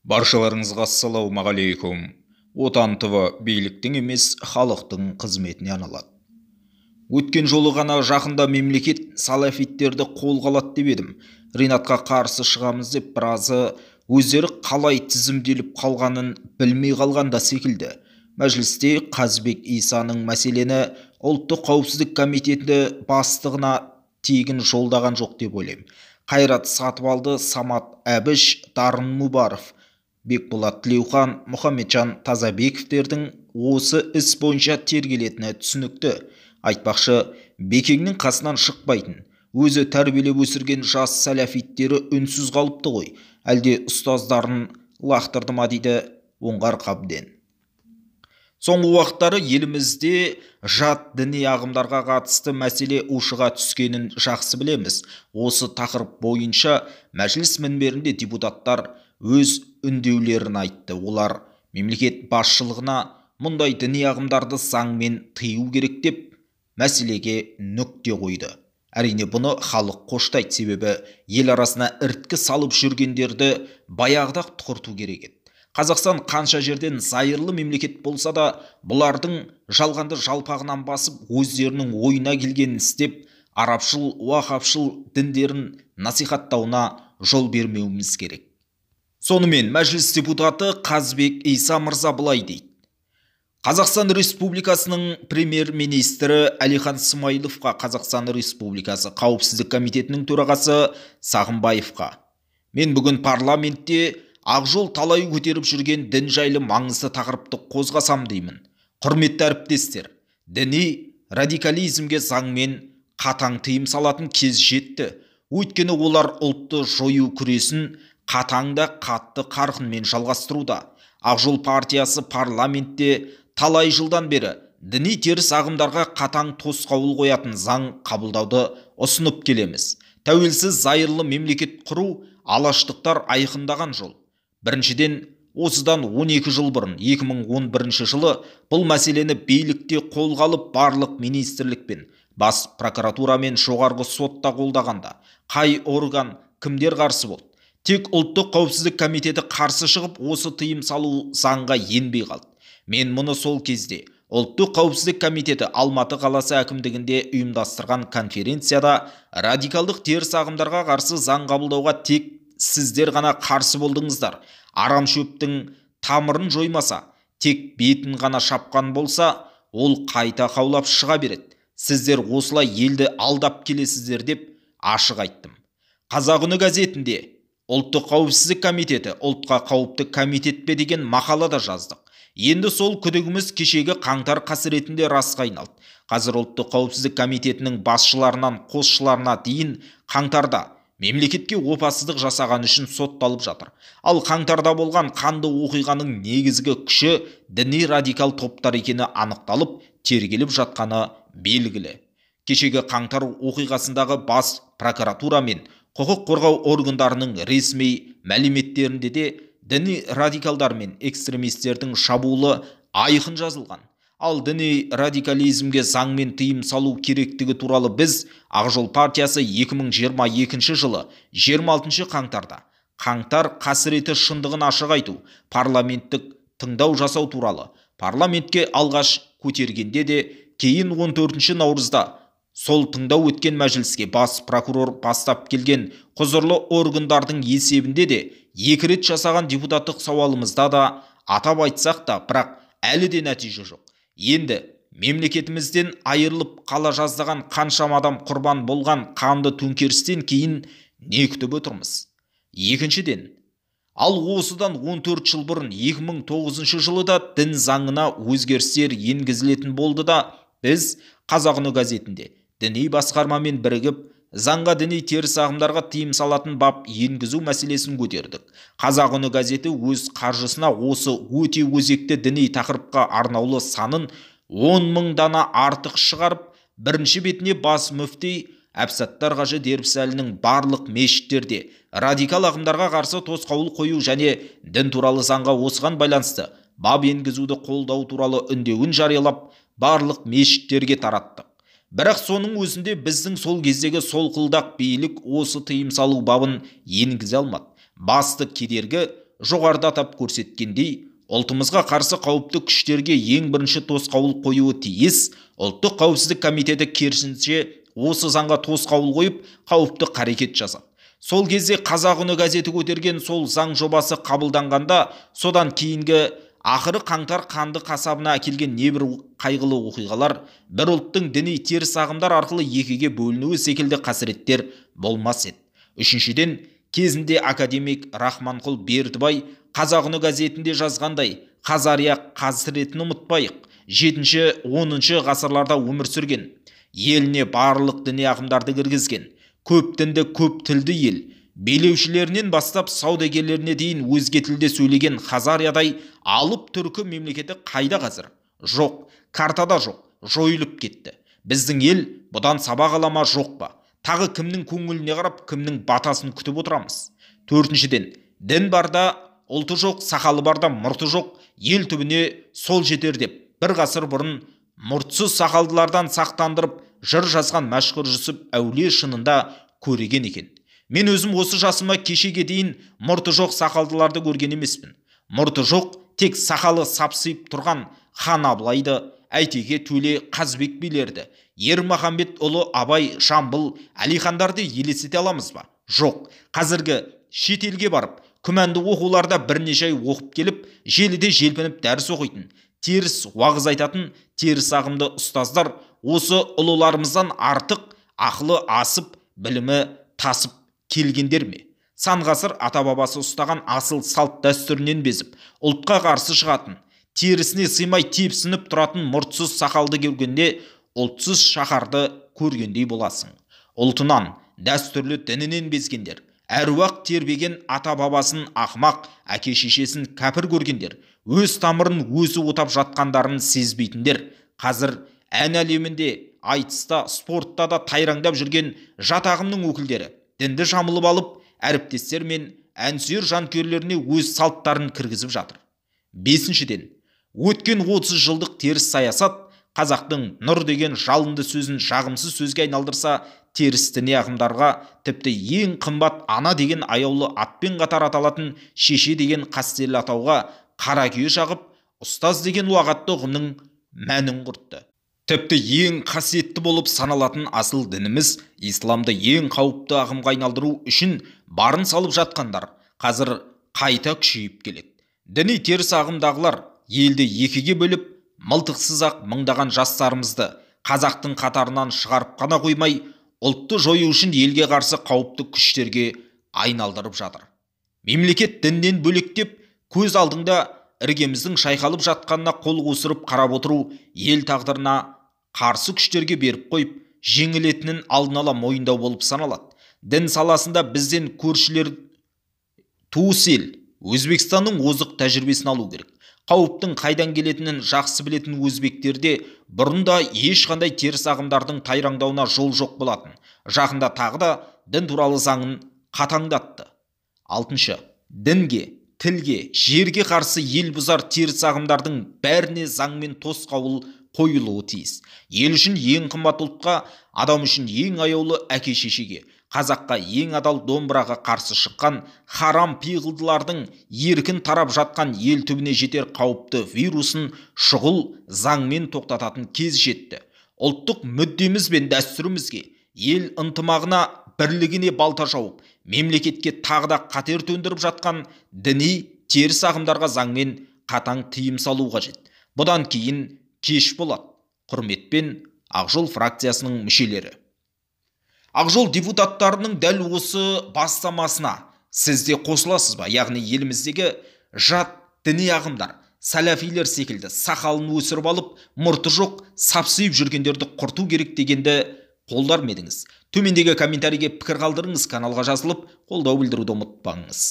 Баршаларыңызға ассалаумағалейкум. Отан ТВ биліктің емес, халықтың қызметіне арналады. Өткен жолы ғана жақында мемлекет салафиттерді қолға алады деп едім. Ринатқа қарсы шығамыз деп біразы өздері қалай тізімделіп қалғанын білмей қалғанда секілді. Мәжілісте Қазбек Исаның мәселені ұлттық қауіпсіздік комитеті бастығына тегін жолдаған жоқ деп ойлаймын. Қайрат Сатыбалды, Самат Әбіш, Дарын Мұбаров, Бекболат Тілеухан, Мұхамеджан Тазабековтердің осы іс бойынша тергелетіні түсінікті. Айтпақшы, Бекеңнің қасынан шықпайтын, өзі тәрбиелеп өсірген жас сәләфиттері үнсіз қалыпты ғой. Әлде ұстаздарын лақтырды ма дейді оңғар қабден. Соңғы уақыттары елімізде жат діни ағымдарға қатысты мәселе ушыға түскенін жақсы білеміз. Осы тақырып бойынша мәжіліс мінберінде депутаттар өз үндеулерін айтты. Олар мемлекет басшылығына мұндай діни ағымдарды заңмен тыю керек деп мәселеге нүкте қойды. Әрине бұны халық қоштайды, себебі ел арасына ірткі салып жүргендерді баяғыда тұқырту керек еді. Қазақстан қанша жерден зайырлы мемлекет болса да, бұлардың жалғанды жалпағынан басып, өздерінің ойына келгенін істеп, арабшыл, уахапшыл діндерін насихаттауына жол бермеуіміз керек. Сонымен мәжіліс депутаты Қазбек Иса мырза былай дейді. Қазақстан Республикасының премьер-министрі Әлихан Смайыловқа, Қазақстан Республикасы Қауіпсіздік комитетінің төрағасы Сағынбаевқа: мен бүгін парламентте Ақжол талай көтеріп жүрген дін жайлы маңызды тақырыпты қозғасам деймін. Құрметті әріптестер, діни радикализмге заңмен қатаң тыйым салатын кез жетті. Өйткені олар ұлтты жою күресін қатаң да қатты қарқынмен жалғастыруда. Ақжол партиясы парламентте талай жылдан бері діни теріс ағымдарға қатаң тосқауыл қоятын заң қабылдауды ұсынып келеміз. Тәуелсіз зайырлы мемлекет құру алаштықтар айқындаған жол. Біріншіден, осыдан 12 жыл бұрын, 2011 жылы бұл мәселені билікте қолға алып барлық министрлікпен, бас прокуратура мен жоғарғы сотта қолдағанда, қай орган, кімдер қарсы болды? Тек ұлттық қауіпсіздік комитеті қарсы шығып, осы тыйым салу заңға енбей қалды. Мен мұны сол кезде ұлттық қауіпсіздік комитеті Алматы қаласы әкімдігінде ұйымдастырған конференцияда радикалдық теріс ағымдарға қарсы заң қабылдауға тек сіздер ғана қарсы болдыңыздар. Арам шөптің тамырын жоймаса, тек бетін ғана шапқан болса, ол қайта қаулап шыға береді. Сіздер осылай елді алдап келесіздер деп ашық айттым. Қазақ үні газетінде ұлттық қауіпсіздік комитеті ұлтқа қауіпті комитет пе деген мақалада жаздық. Енді сол күдігіміз кешегі қаңтар қасіретінде расқа айналды. Қазір ұлттық қауіпсіздік комитетінің басшыларынан қосшыларына дейін қаңтарда мемлекетке опасыздық жасаған үшін сотталып жатыр. Ал қаңтарда болған қанды оқиғаның негізгі күші діни радикал топтар екені анықталып, тергеліп жатқаны белгілі. Кешегі қаңтар оқиғасындағы бас прокуратура мен құқық қорғау органдарының ресми мәліметтерінде де діни радикалдар мен экстремистердің шабуылы айқын жазылған. Ал діни радикализмге заңмен тыйым салу керектігі туралы біз Ақжол партиясы 2022 жылы 26 қаңтарда қаңтар қасіреті шындығын ашық айту, парламенттік тыңдау жасау туралы парламентке алғаш көтергенде де, кейін 14 наурызда сол тыңдау өткен мәжіліске бас прокурор бастап келген құзырлы органдардың есебінде де 2 рет жасаған депутаттық сауалымызда да атап айтсақ та, бірақ әлі де нәтиже жоқ. Енді мемлекетімізден айырылып қала жаздаған қаншама адам құрбан болған қанды төңкерістен кейін не күтіп отырмыз? Екіншіден, ал осыдан 14 жыл бұрын 2009 жылы да дін заңына өзгерістер енгізілетін болды да, біз Қазақ үні газетінде діни басқармамен бірігіп, заңға діни теріс ағымдарға тыйым салатын бап енгізу мәселесін көтердік. Қазақ үні газеті өз қаржысына осы өте өзекті діни тақырыпқа арнаулы санын 10 000 дана артық шығарып, бірінші бетіне бас мүфти Әбсаттар Қажы Дербісәлінің барлық мешіттерде радикал ағымдарға қарсы тосқауыл қою және дін туралы заңға осыған байланысты бап енгізуді қолдау туралы үндеуін жариялап, барлық мешіттерге тараттық. Бірақ соның өзінде біздің сол кездегі солқылдақ билік осы тыйым салу бабын енгізе алмады. Басты кедергі жоғарыда атап көрсеткендей, ұлтымызға қарсы қауіпті күштерге ең бірінші тосқауыл қоюы тиіс. Ұлттық қауіпсіздік комитеті керісінше осы заңға тосқауыл қойып, қауіпті қарекет жасады. Сол кезде Қазақ үні газеті көтерген сол заң жобасы қабылданғанда, содан кейінгі ақыры қаңтар қанды қасабына әкелген небір қайғылы оқиғалар, бір ұлттың діни теріс ағымдар арқылы екіге бөлінуі секілді қасіреттер болмас еді. Үшіншіден, кезінде академик Рахманқұл Бердібай Қазақ үні газетінде жазғандай, қазария қасіретін ұмытпайық, 7-10 ғасырларда өмір сүрген, еліне барлық діни ағымдарды кіргізген, көп дінді көп тілді ел, билеушілерінен бастап саудагерлеріне дейін өзге тілде сөйлеген Хазариядай алып түркі мемлекеті қайда қазір? Жоқ, картада жоқ, жойылып кетті. Біздің ел бұдан сабақ ала ма, жоқ па? Тағы кімнің көңіліне қарап, кімнің батасын күтіп отырамыз? Төртіншіден, дін барда ұлты жоқ, сақалы барда мұрты жоқ, ел түбіне сол жетер деп, бір ғасыр бұрын мұртсыз сақалдылардан сақтандырып жыр жазған Мәшһүр Жүсіп әулие шынында көреген екен. Мен өзім осы жасыма кешеге дейін мұрты жоқ сақалдыларды көрген емеспін. Мұрты жоқ, тек сақалы сапсиып тұрған хан Абылайды, Әйтеке, Төле, Қазбек билерді, Ермахамбет ұлы Абай, Жамбыл, Әлихандарды елестете аламыз ба? Жоқ. Қазіргі шетелге барып, күмәнді оқуларда бірнеше ай оқып келіп, желіде желпініп дәріс оқитын, теріс уағыз айтатын теріс ағымды ұстаздар осы ұлыларымыздан артық ақылы асып, білімі тасып келгендер ме? Сан ғасыр ата-бабасы ұстаған асыл салт дәстүрінен безіп, ұлтқа қарсы шығатын, терісіне сыймай тепсініп тұратын мұртсыз сақалды көргенде, ұлтсыз шаһарды көргендей боласың. Ұлтынан, дәстүрлі дінінен безгендер, әруақ тербеген ата-бабасын ақмақ, әке-шешесін кәпір көргендер, өз тамырын өзі отап жатқандарын сезбейтіндер, қазір ән әлемінде, айтыста, спортта да тайраңдап жүрген жат ағымның өкілдері дінді жамылып алып, әріптестер мен әнсүйер жанкүйерлеріне өз салттарын кіргізіп жатыр. Бесіншіден, өткен 30 жылдық теріс саясат қазақтың нұр деген жалынды сөзін жағымсыз сөзге айналдырса, теріс діни ағымдарға тіпті ең қымбат ана деген аяулы атпен қатар аталатын шеше деген қастерлі атауға қара күйе жағып, ұстаз деген уағатты ұғымның мәнін құртты. Тіпті ең қасиетті болып саналатын асыл дініміз исламды ең қауіпті ағымға айналдыру үшін барын салып жатқандар қазір қайта күшейіп келеді. Діни теріс ағымдағылар елді екіге бөліп, мылтықсыз-ақ мыңдаған жастарымызды қазақтың қатарынан шығарып қана қоймай, ұлтты жою үшін елге қарсы қауіпті күштерге айналдырып жатыр. Мемлекет діннен бөлектеп, көз алдыңда іргеміздің шайқалып жатқанына қол қусырып қарап отыру ел тағдырына қарсы күштерге беріп қойып, жеңілетінін алдын ала мойындау болып саналады. Дін саласында бізден көршілер туыс ел Өзбекстанның озық тәжірибесін алу керек. Қауіптің қайдан келетінін жақсы білетін өзбектерде бұрында ешқандай теріс ағымдардың тайраңдауына жол жоқ болатын. Жақында тағы да дін туралы заңын қатаңдатты. 6. Дінге, тілге, жерге қарсы ел бұзар теріс ағымдардың бәріне заңмен тосқауыл қойылуы тиіс. Ел үшін ең қымбат ұлтқа, адам үшін ең аяулы әке-шешеге, қазаққа ең адал домбыраға қарсы шыққан харам пиғылдылардың еркін тарап жатқан ел түбіне жетер қауіпті вирусын шұғыл заңмен тоқтататын кез жетті. Ұлттық мүддеміз бен дәстүрімізге, ел ынтымағына, бірлігіне балта жауып, мемлекетке тағы да қатер төндіріп жатқан діни теріс ағымдарға заңмен қатаң тыйым салу қажет. Бұдан кейін кеш болады. Құрметпен, Ақжол фракциясының мүшелері. Ақжол депутаттарының дәл осы бастамасына сіз де қосыласыз ба? Яғни еліміздегі жат діни ағымдар, сәләфилер секілді сақалын өсіріп алып, мұрты жоқ, сапсиып жүргендерді құрту керек дегенді қолдар ма едіңіз? Төмендегі комментарийге пікір қалдырыңыз, каналға жазылып, қолдау білдіруді ұмытпаңыз.